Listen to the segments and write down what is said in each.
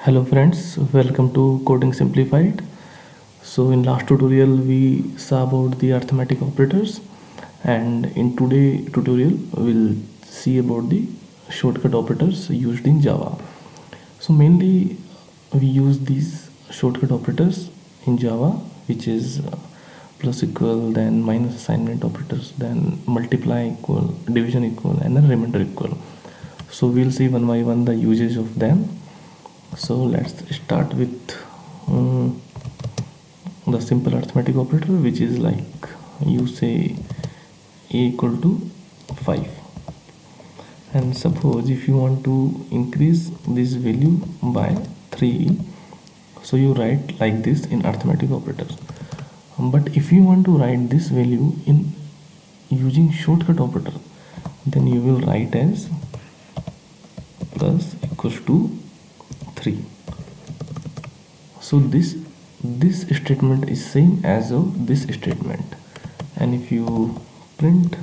Hello friends, welcome to Coding Simplified. So in last tutorial we saw about the arithmetic operators, and in today tutorial we'll see about the shortcut operators used in Java. So mainly we use these shortcut operators in Java, which is plus equal, then minus assignment operators, then multiply equal, division equal, and then remainder equal. So we'll see one by one the usage of them. So let's start with um, the simple arithmetic operator, which is like you say a equal to 5, and suppose if you want to increase this value by 3, so you write like this in arithmetic operators. But if you want to write this value in using shortcut operator, then you will write as plus equals to 3. So this statement is same as of this statement, and if you print,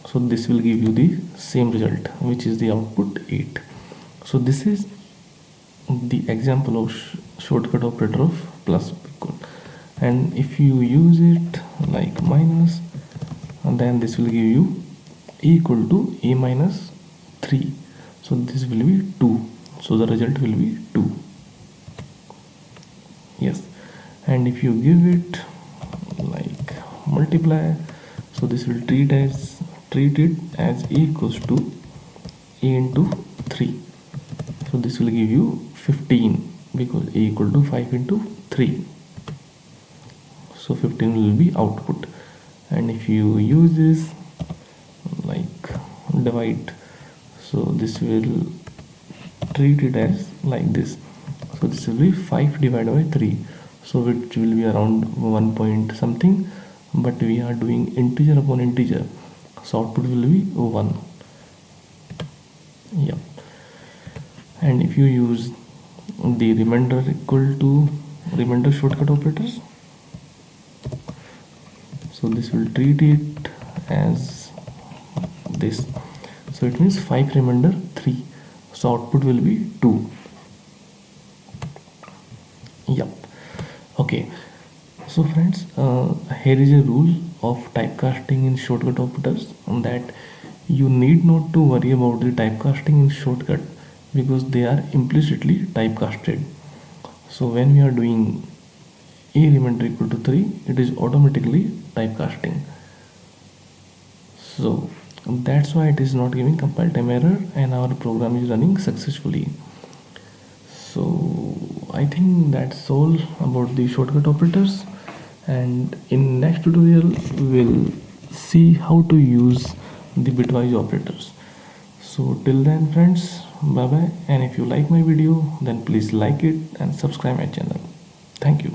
so this will give you the same result, which is the output 8. So this is the example of shortcut operator of plus equal. And if you use it like minus, and then this will give you equal to a minus 3, so this will be 2, so the result will be 2. Yes, and if you give it like multiply, so this will treat it as a equals to a into 3, so this will give you 15, because a equal to 5 into 3, so 15 will be output. And if you use this like divide, so this will treat it as like this, so this will be 5 divided by 3, so which will be around 1 point something, but we are doing integer upon integer, so output will be 1. Yeah, and if you use the remainder equal to remainder shortcut operators, so this will treat it as this, so it means 5 remainder 3, so output will be 2. Yep. Okay, so friends, here is a rule of typecasting in shortcut operators, that you need not to worry about the typecasting in shortcut, because they are implicitly typecasted. So when we are doing a remainder equal to 3, it is automatically typecasting, so that's why it is not giving compile time error and our program is running successfully. So I think that's all about the shortcut operators, and in next tutorial we'll see how to use the bitwise operators. So till then friends, bye bye, and if you like my video then please like it and subscribe my channel. Thank you.